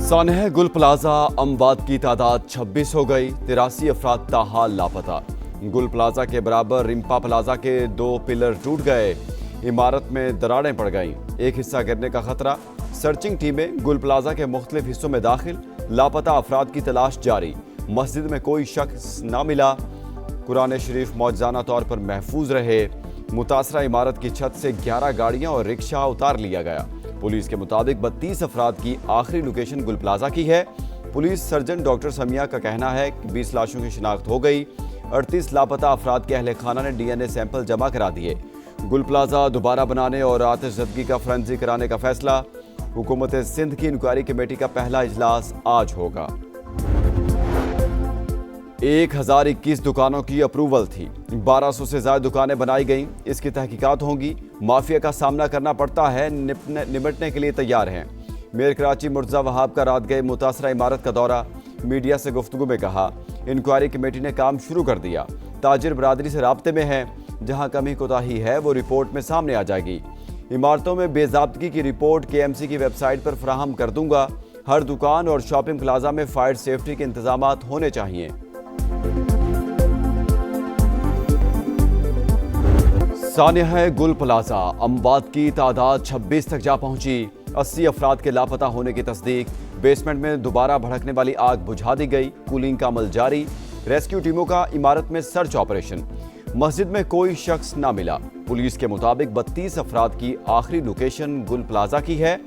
सानह गुल प्लाजा अमवात की तादाद 26 हो गई। 83 अफराद ताहाल लापता। गुल प्लाजा के बराबर रिम्पा प्लाजा के 2 पिलर टूट गए। इमारत में दरारें पड़ गईं। एक हिस्सा गिरने का खतरा। सर्चिंग टीमें गुल प्लाजा के मुख्तलिफ हिस्सों में दाखिल। लापता अफराद की तलाश जारी। मस्जिद में कोई शख्स ना मिला। कुरान शरीफ मौजूदा तौर पर महफूज रहे। मुतासरा इमारत की छत से 11 गाड़ियां और रिक्शा उतार लिया गया। पुलिस के मुताबिक 32 अफराद की आखिरी लोकेशन गुल प्लाजा की है। पुलिस सर्जन डॉक्टर समिया का कहना है कि 20 लाशों की शिनाख्त हो गई। 38 लापता अफराद के अहले खाना ने DNA सैंपल जमा करा दिए। गुल प्लाजा दोबारा बनाने और आतिशज़दगी का फोरेंसिक कराने का फैसला। हुकूमत सिंध की इंक्वायरी कमेटी का पहला इजलास आज होगा। 1021 दुकानों की अप्रूवल थी। 1200 से ज्यादा दुकानें बनाई गईं। इसकी तहकीकात होंगी। माफिया का सामना करना पड़ता है, निपटने के लिए तैयार हैं। मेयर कराची मुर्तज़ा वहाब का रात गए मुतासरा इमारत का दौरा। मीडिया से गुफ्तगू में कहा, इंक्वायरी कमेटी ने काम शुरू कर दिया। ताजिर बरादरी से राब्ते में है। जहां कमी कोताही है वो रिपोर्ट में सामने आ जाएगी। इमारतों में बेज़ाब्तगी की रिपोर्ट KMC की वेबसाइट पर फराहम कर दूंगा। हर दुकान और शॉपिंग प्लाजा में फायर सेफ्टी के इंतजामात होने चाहिए। सानह गुल प्लाजा अमवात की तादाद 26 तक जा पहुंची। 80 अफराद के लापता होने की तस्दीक। बेसमेंट में दोबारा भड़कने वाली आग बुझा दी गई। कूलिंग का अमल जारी। रेस्क्यू टीमों का इमारत में सर्च ऑपरेशन। मस्जिद में कोई शख्स ना मिला। पुलिस के मुताबिक 32 अफराद की आखिरी लोकेशन गुल प्लाजा की है।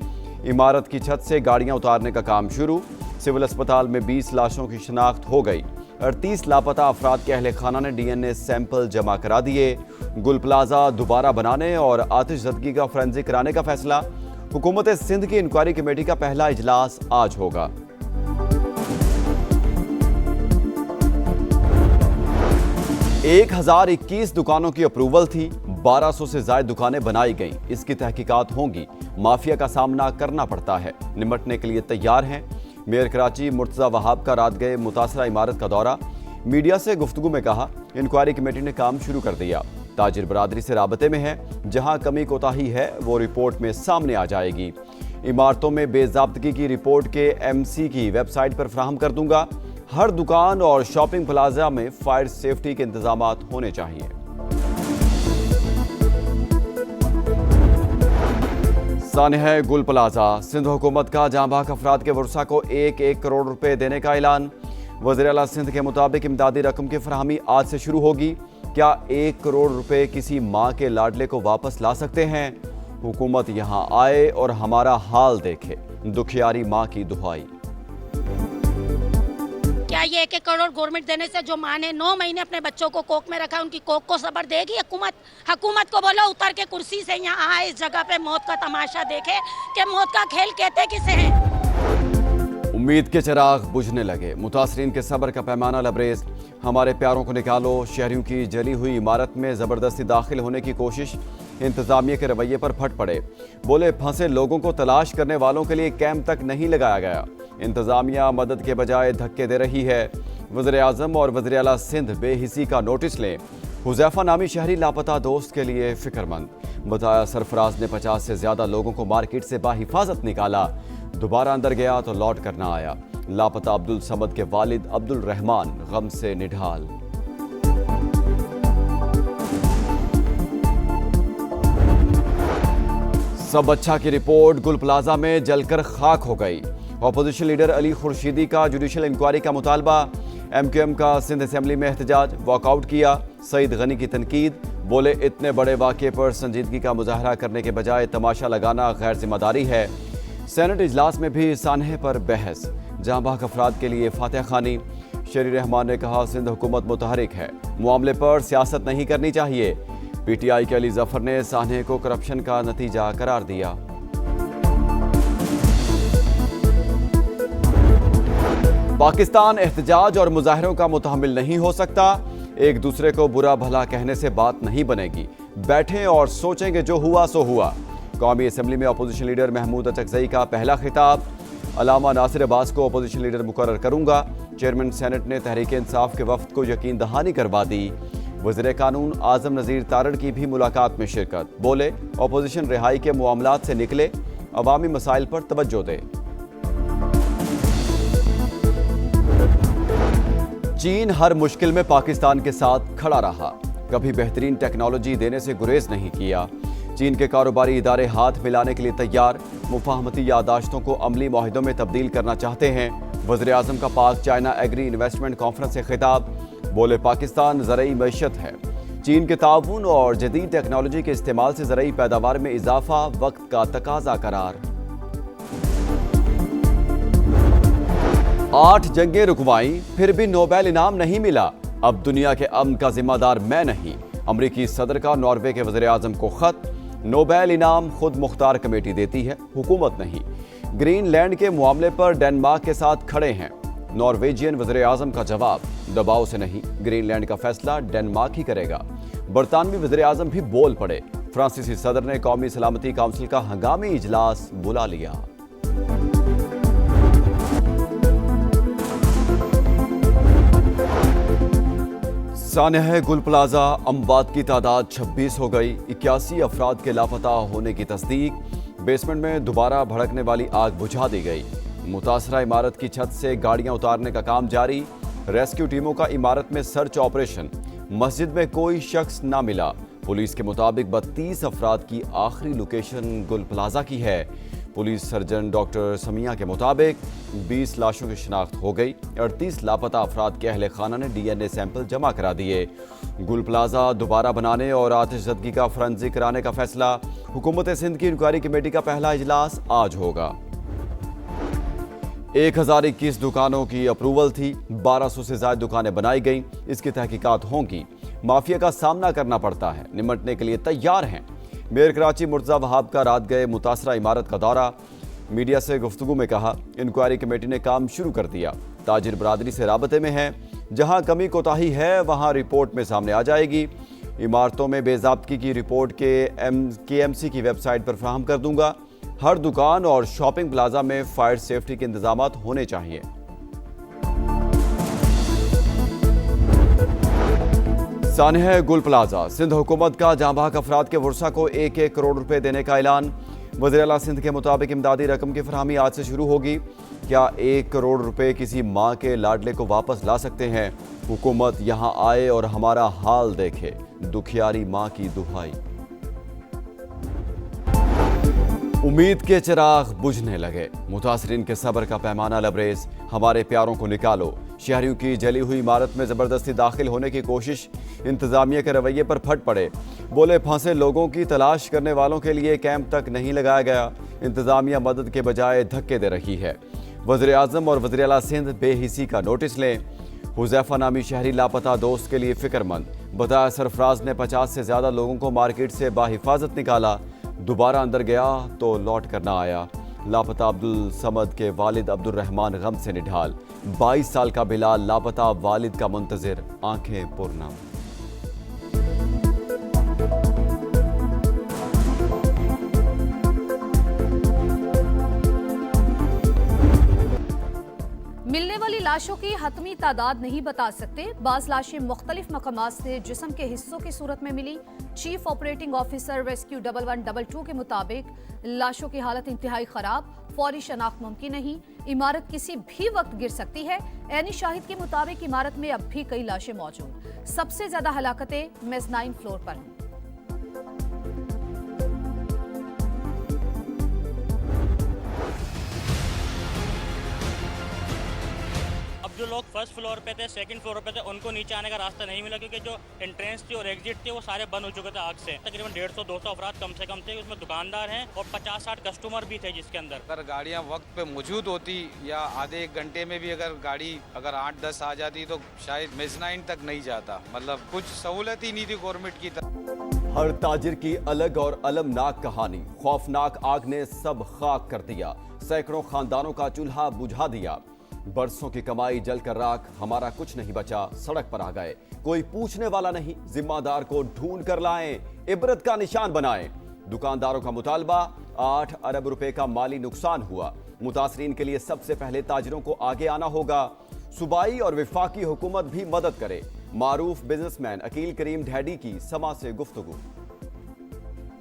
इमारत की छत से गाड़ियां उतारने का काम शुरू। सिविल अस्पताल में 20 लाशों की शिनाख्त हो गई। 38 लापता अफराद के अहले खाना ने DNA सैंपल जमा करा दिए। गुल प्लाजा दोबारा बनाने और आतिशज़दगी का फोरेंसिक कराने का फैसला। हुकूमत सिंध की इंक्वायरी कमेटी का पहला इजलास आज होगा। एक 1021 दुकानों की अप्रूवल थी। 1200 से ज्यादा दुकानें बनाई गईं। इसकी तहकीकात होंगी। माफिया का सामना करना पड़ता है, निपटने के लिए तैयार हैं। मेयर कराची मुर्तज़ा वहाब का रात गए मुतासरा इमारत का दौरा। मीडिया से गुफ्तगू में कहा, इंक्वायरी कमेटी ने काम शुरू कर दिया। ताजिर बरादरी से राबते में है। जहां कमी कोताही है वो रिपोर्ट में सामने आ जाएगी। इमारतों में बेज़ाब्तगी की रिपोर्ट KMC की वेबसाइट पर फराहम कर दूंगा। हर दुकान और शॉपिंग प्लाजा में फायर सेफ्टी के इंतजामात होने चाहिए। सानह गुल प्लाजा सिंध हुकूमत का जांबाक अफराद के वर्सा को 1-1 करोड़ रुपए देने का ऐलान। वज़ीर आला सिंध के मुताबिक इमदादी रकम की फराहमी आज से शुरू होगी। क्या 1 करोड़ रुपए किसी माँ के लाडले को वापस ला सकते हैं? हुकूमत यहाँ आए और हमारा हाल देखे। दुखियारी माँ की दुहाई। क्या ये 1-1 करोड़ गवर्नमेंट देने से जो माँ ने 9 महीने अपने बच्चों को कोख में रखा, उनकी कोख को सबर देगी हुकूमत? हुकूमत को बोलो उतर के कुर्सी से यहाँ आए, इस जगह पे मौत का तमाशा देखे कि मौत का खेल कहते किसे है। उम्मीद के चिराग बुझने लगे। मुतासरीन के सब्र का पैमाना लबरेज। हमारे प्यारों को निकालो। शहरियों की जली हुई इमारत में जबरदस्ती दाखिल होने की कोशिश। इंतजामिया के रवैये पर फट पड़े। बोले फंसे लोगों को तलाश करने वालों के लिए कैंप तक नहीं लगाया गया। इंतजामिया मदद के बजाय धक्के दे रही है। वज़ीर आज़म और वज़ीर आला सिंध बेहिसी का नोटिस लें। हुज़ैफा नामी शहरी लापता दोस्त के लिए फिक्रमंद। बताया सरफराज ने 50 से ज्यादा लोगों को मार्केट से बाहिफाजत निकाला। दोबारा अंदर गया तो लौट कर ना आया। लापता अब्दुल समद के वालिद अब्दुल रहमान गम से निढाल। सब अच्छा की रिपोर्ट गुल प्लाजा में जलकर खाक हो गई। अपोजिशन लीडर अली खुर्शीदी का जुडिशल इंक्वायरी का मुतालबा। MQM का सिंध असेंबली में एहतजाज, वॉकआउट किया। सईद गनी की तनकीद। बोले इतने बड़े वाक़े पर संजीदगी का मुजाहरा करने के बजाय तमाशा लगाना गैर जिम्मेदारी है। सेनेट इजलास में भी सानहे पर बहस। जांबाक अफराद के लिए फातह खानी। शरीर रहमान ने कहा, सिंध हुकूमत मुतहरिक है, मामले पर सियासत नहीं करनी चाहिए। PTI के अली जफर ने सानहे को करप्शन का नतीजा करार दिया। पाकिस्तान एहतजाज और मुजाहरों का मुतहम्मिल नहीं हो सकता। एक दूसरे को बुरा भला कहने से बात नहीं बनेगी। बैठें और सोचेंगे, जो हुआ सो हुआ। कौमी असेंबली में अपोजिशन लीडर महमूद अचकजई का पहला खिताब। अलामा नासिर अब्बास को अपोजिशन लीडर मुकर्रर करूंगा। चेयरमैन सेनेट ने तहरीक इंसाफ के वफ्द को यकीन दहानी करवा दी। वज़ीर कानून आज़म नज़ीर तारड़ की भी मुलाकात में शिरकत। बोले अपोजिशन रिहाई के मामलात से निकले, अवामी मसाइल पर तवज्जो दे। चीन हर मुश्किल में पाकिस्तान के साथ खड़ा रहा, कभी बेहतरीन टेक्नोलॉजी देने से गुरेज नहीं किया। चीन के कारोबारी इदारे हाथ मिलाने के लिए तैयार, मुफाहमती यादाश्तों को अमली मुआहिदों में तब्दील करना चाहते हैं। वज़ीर आज़म का पाक चाइना एग्री इन्वेस्टमेंट कॉन्फ्रेंस से खिताब, बोले पाकिस्तान ज़रई मईशत है। चीन के ताउन और जदीद टेक्नोलॉजी के इस्तेमाल से ज़रई पैदावार में इजाफा वक्त का तकाजा करार। 8 जंगें रुकवाई फिर भी नोबेल इनाम नहीं मिला, अब दुनिया के अमन का जिम्मेदार मैं नहीं। अमरीकी सदर का नॉर्वे के वज़ीर आज़म को खत, नोबेल इनाम खुद मुख्तार कमेटी देती है, हुकूमत नहीं। ग्रीनलैंड के मामले पर डेनमार्क के साथ खड़े हैं। नॉर्वेजियन वज़ीर आज़म का जवाब, दबाव से नहीं, ग्रीनलैंड का फैसला डेनमार्क ही करेगा। बरतानवी वज़ीर आज़म भी बोल पड़े, फ्रांसीसी सदर ने कौमी सलामती काउंसिल का हंगामी इजलास बुला लिया। सानेह गुल प्लाजा अमवात की तादाद 26 हो गई, 81 अफराद के लापता होने की तस्दीक। बेसमेंट में दोबारा भड़कने वाली आग बुझा दी गई। मुतासरा इमारत की छत से गाड़ियां उतारने का काम जारी, रेस्क्यू टीमों का इमारत में सर्च ऑपरेशन। मस्जिद में कोई शख्स ना मिला। पुलिस के मुताबिक 32 अफराद की आखिरी लोकेशन गुल प्लाजा की है। पुलिस सर्जन डॉक्टर समिया के मुताबिक 20 लाशों की शिनाख्त हो गई। 38 लापता अफराद के अहले खाना ने DNA सैंपल जमा करा दिए। गुल प्लाजा दोबारा बनाने और आतिशज़दगी का फॉरेंसिक कराने का फैसला। हुकूमत सिंध की इंक्वायरी कमेटी का पहला इजलास आज होगा। 1021 दुकानों की अप्रूवल थी, 1200 से ज्यादा दुकानें बनाई गईं। इसकी तहकीकात होंगी। माफिया का सामना करना पड़ता है, निपटने के लिए तैयार हैं। मेयर कराची मुर्तज़ा वहाब का रात गए मुतासरा इमारत का दौरा। मीडिया से गुफ्तगू में कहा, इंक्वायरी कमेटी ने काम शुरू कर दिया। ताजिर बरादरी से राबते में है, जहां कमी कोताही है वहां रिपोर्ट में सामने आ जाएगी। इमारतों में बेज़ाब्तगी की रिपोर्ट KMC की वेबसाइट पर फराहम कर दूंगा। हर दुकान और शॉपिंग प्लाजा में फायर सेफ्टी के इंतजामात होने चाहिए। सानेह गुल प्लाजा, सिंध हुकूमत का जांबाक अफराद के वर्सा को 1-1 करोड़ रुपए देने का ऐलान। वज़ीर आला सिंध के मुताबिक इमदादी रकम की फरहमी आज से शुरू होगी। क्या 1 करोड़ रुपए किसी माँ के लाडले को वापस ला सकते हैं? हुकूमत यहाँ आए और हमारा हाल देखे, दुखियारी माँ की दुहाई। उम्मीद के चिराग बुझने लगे, मुतासरीन के सब्र का पैमाना लबरेज। हमारे प्यारों को निकालो। शहरियों की जली हुई इमारत में जबरदस्ती दाखिल होने की कोशिश। इंतजामिया के रवैये पर फट पड़े, बोले फंसे लोगों की तलाश करने वालों के लिए कैंप तक नहीं लगाया गया। इंतजामिया मदद के बजाय धक्के दे रही है। वज़ीर आज़म और वज़ीर आला सिंध बेहिसी का नोटिस लें। हुज़ैफा नामी शहरी लापता दोस्त के लिए फिक्रमंद। बताया सरफराज ने 50 से ज्यादा लोगों को मार्केट से बाहिफाजत निकाला। दोबारा अंदर गया तो लौट कर ना आया। लापता अब्दुल समद के वालिद अब्दुल रहमान गम से निढाल। 22 साल का बिलाल लापता वालिद का मुंतजिर, आंखें पुरनम। मिलने वाली लाशों की हतमी तादाद नहीं बता सकते। बाज लाशें मुख्तलिफ मकामात से जिस्म के हिस्सों की सूरत में मिली। चीफ ऑपरेटिंग ऑफिसर रेस्क्यू 1122 के मुताबिक लाशों की हालत इंतहाई खराब, फौरी शनाख्त मुमकिन नहीं। इमारत किसी भी वक्त गिर सकती है। ऐनी शाहिद के मुताबिक इमारत में अब भी कई लाशें मौजूद। सबसे ज्यादा हलाकतें मेज़नाइन फ्लोर पर हैं। जो लोग फर्स्ट फ्लोर पे थे, सेकंड फ्लोर पे थे, उनको नीचे आने का रास्ता नहीं मिला क्योंकि जो एंट्रेंस थी और एग्जिट थी वो सारे बंद हो चुके थे आग से। तकरीबन 150-200 अफराद कम से कम थे, उसमें दुकानदार हैं और 50-60 कस्टमर भी थे जिसके अंदर। अगर गाड़ियां वक्त पे मौजूद होती या आधे 1 घंटे में भी अगर गाड़ी 8-10 आ जाती तो शायद मेज़नाइन तक नहीं जाता। मतलब कुछ सहूलत ही नहीं थी गवर्नमेंट की तरफ। हर ताजिर की अलग और अलमनाक कहानी। खौफनाक आग ने सब खाक कर दिया, सैकड़ों खानदानों का चूल्हा बुझा दिया। बरसों की कमाई जलकर राख, हमारा कुछ नहीं बचा, सड़क पर आ गए। कोई पूछने वाला नहीं, जिम्मेदार को ढूंढ कर लाएं, इबरत का निशान बनाएं। दुकानदारों का मुतालबा, 8 अरब रुपए का माली नुकसान हुआ। मुतासरीन के लिए सबसे पहले ताजिरों को आगे आना होगा। सूबाई और वफाकी हुकूमत भी मदद करे। मारूफ बिजनेसमैन अकील करीम ढैडी की समा से गुफ्तगू।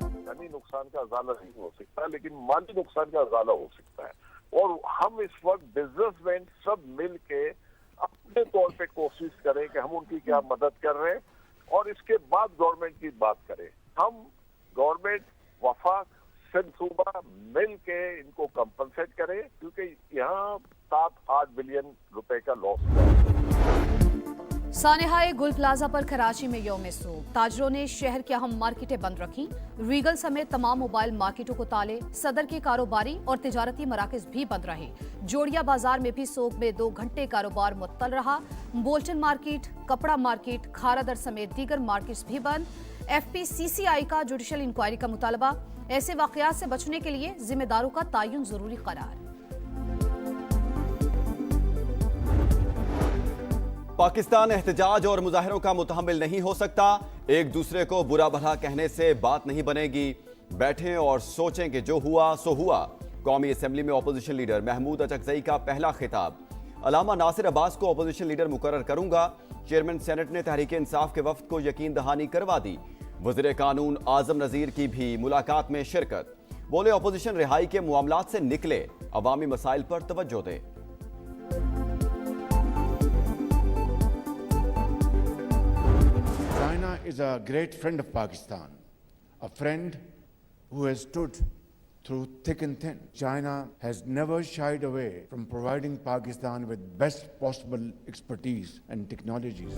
जानी नुकसान का अजाला नहीं हो सकता, लेकिन माली नुकसान का अजाला हो सकता है। और हम इस वक्त बिजनेसमैन सब मिल के अपने तौर पे कोशिश करें कि हम उनकी क्या मदद कर रहे हैं और इसके बाद गवर्नमेंट की बात करें। हम गवर्नमेंट, वफाक, सिंध सूबा मिल के इनको कंपनसेट करें, क्योंकि यहाँ 7-8 बिलियन रुपए का लॉस हुआ है। सानेहाए गुल प्लाजा पर कराची में यौम सूख, ताजरों ने शहर की अहम मार्केटें बंद रखी। रीगल समेत तमाम मोबाइल मार्केटों को ताले, सदर के कारोबारी और तिजारती मराकज भी बंद रहे। जोड़िया बाजार में भी सोख में 2 घंटे कारोबार मुअत्तल रहा। बोल्टन मार्केट, कपड़ा मार्केट, खारादर समेत दीगर मार्केट्स भी बंद। FPCCI का जुडिशल इंक्वायरी का मुतालबा, ऐसे वाकयात से बचने के लिए जिम्मेदारों का तयन जरूरी करार। पाकिस्तान एहतजाज और मुजाहिरों का मुतहम्मिल नहीं हो सकता। एक दूसरे को बुरा भला कहने से बात नहीं बनेगी। बैठें और सोचें कि जो हुआ सो हुआ। कौमी असेंबली में अपोजिशन लीडर महमूद अचकजई का पहला खिताब। अलामा नासिर अब्बास को अपोजिशन लीडर मुकर्रर करूंगा। चेयरमैन सेनेट ने तहरीक इंसाफ के वफ्द को यकीन दहानी करवा दी। वज़ीर कानून आजम नज़ीर की भी मुलाकात में शिरकत। बोले अपोजिशन रिहाई के मामलात से निकले, अवामी मसाइल पर तवज्जो दे। China is a great friend of Pakistan, a friend who has stood through thick and thin. China has never shied away from providing Pakistan with best possible expertise and technologies.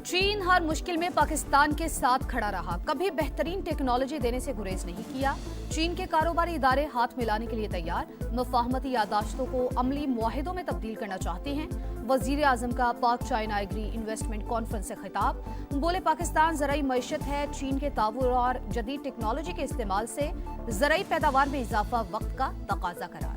चीन हर मुश्किल में पाकिस्तान के साथ खड़ा रहा, कभी बेहतरीन टेक्नोलॉजी देने से गुरेज नहीं किया। चीन के कारोबारी इदारे हाथ मिलाने के लिए तैयार, मुफाहमती यादाश्तों को अमली मुआहिदों में तब्दील करना चाहते हैं। वजीर आजम का पाक चाइना एग्री इन्वेस्टमेंट कॉन्फ्रेंस से खिताब। बोले पाकिस्तान ज़राई मईशत है, चीन के ताउर और जदीद टेक्नोलॉजी के इस्तेमाल से ज़राई पैदावार में इजाफा वक्त का तकाजा करार।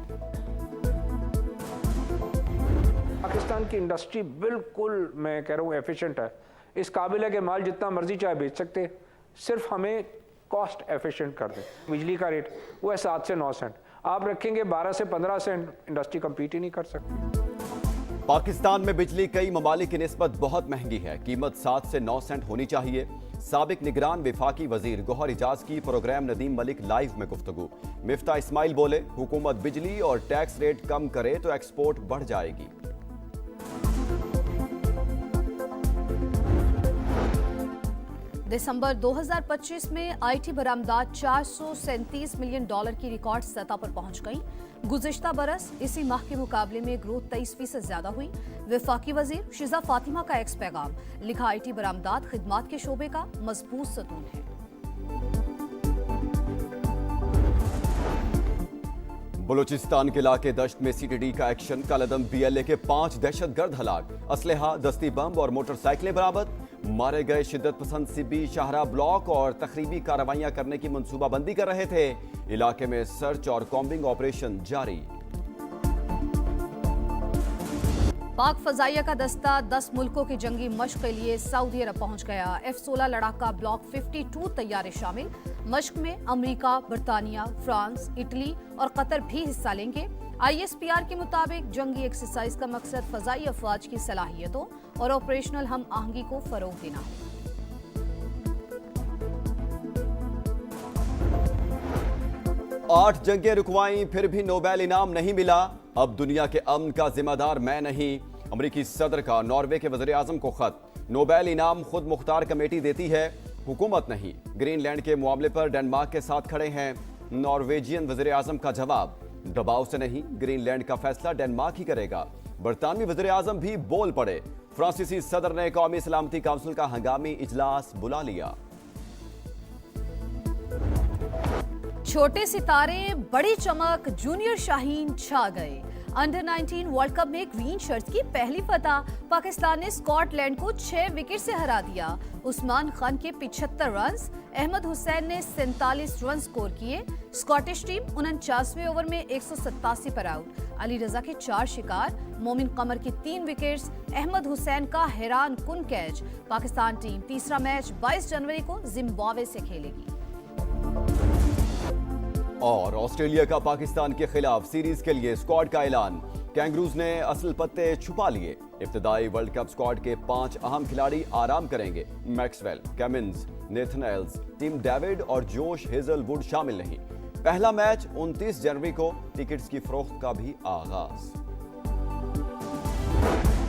पाकिस्तान की इंडस्ट्री बिल्कुल, मैं कह रहा हूँ, एफिशिएंट है। इस काबिल है कि माल जितना मर्जी चाहे बेच सकते, सिर्फ हमें कॉस्ट एफिशिएंट कर दें। बिजली का रेट वो है 7 से 9 सेंट, आप रखेंगे 12 से 15 सेंट, इंडस्ट्री कम्पीट ही नहीं कर सकती। पाकिस्तान में बिजली कई ममालिक की निस्बत बहुत महंगी है, कीमत 7 से 9 सेंट होनी चाहिए। साबिक निगरान विफाकी वजीर गौहर इजाज की प्रोग्राम नदीम मलिक लाइव में गुफ्तगू। मिफ्ता इस्माइल बोले हुकूमत बिजली और टैक्स रेट कम करे तो एक्सपोर्ट बढ़ जाएगी। दिसंबर 2025 में IT बरामदात $437 मिलियन की रिकॉर्ड सतह पर पहुंच गई। गुज़िश्ता बरस इसी माह के मुकाबले में ग्रोथ 23% ज्यादा हुई। वफाकी वजीर शिजा फातिमा का एक्स पैगाम, लिखा IT बरामदात खिदमात के शोबे का मजबूत सतून है। बलूचिस्तान के इलाके दश्त में CTD का एक्शन। कालादम BLA के 5 दहशतगर्द हलाक, असलहा, दस्ती बम और मोटरसाइकिलें बरामद। मारे गए शिद्दत पसंद CB शाहरा ब्लॉक और तखरीबी कार्रवाइयां करने की मंसूबाबंदी कर रहे थे। इलाके में सर्च और कॉम्बिंग ऑपरेशन जारी। पाक फजाइया का दस्ता 10 मुल्कों की जंगी मश्क के लिए सऊदी अरब पहुंच गया। F-16 लड़ाका ब्लॉक 52 तैयारे शामिल। मश्क में अमेरिका, बरतानिया, फ्रांस, इटली और कतर भी हिस्सा लेंगे। ISPR के मुताबिक जंगी एक्सरसाइज का मकसद फजाई अफवाज की सलाहियतों और ऑपरेशनल हम आहंगी को फरोग देना है। आठ जंगें रुकवाई फिर भी नोबेल इनाम नहीं मिला। अब दुनिया के अमन का जिम्मेदार मैं नहीं। अमरीकी सदर का नॉर्वे के वज़ीर आज़म को खत। नोबेल इनाम खुद मुख्तार कमेटी देती है, हुकूमत नहीं। ग्रीनलैंड के मामले पर डेनमार्क के साथ खड़े हैं नॉर्वेजियन वज़ीर आज़म का जवाब, दबाव से नहीं, ग्रीनलैंड का फैसला डेनमार्क ही करेगा। बरतानवी वज़ीर आज़म भी बोल पड़े। फ्रांसीसी सदर ने कौमी सलामती काउंसिल का हंगामी इजलास बुला लिया। छोटे सितारे, बड़ी चमक, जूनियर शाहीन छा गए। अंडर 19 वर्ल्ड कप में ग्रीन शर्ट्स की पहली फतह। पाकिस्तान ने स्कॉटलैंड को 6 विकेट से हरा दिया। उस्मान खान के 75 रन, अहमद हुसैन ने 47 रन स्कोर किए। स्कॉटिश टीम 49वें ओवर में 187 पर आउट। अली रजा के 4 शिकार, मोमिन कमर की 3 विकेट्स, अहमद हुसैन का हैरान कुन कैच। पाकिस्तान टीम तीसरा मैच 22 जनवरी को जिम्बाब्वे से खेलेगी। और ऑस्ट्रेलिया का पाकिस्तान के खिलाफ सीरीज के लिए स्क्वाड का ऐलान। कैंगरूज ने असल पत्ते छुपा लिए। इब्तिदाई वर्ल्ड कप स्क्वाड के 5 अहम खिलाड़ी आराम करेंगे। Maxwell, Cummins, Nathan Ellis, Tim David और जोश हेजलवुड शामिल नहीं। पहला मैच 29 जनवरी को। टिकट्स की फरोख्त का भी आगाज। हैं।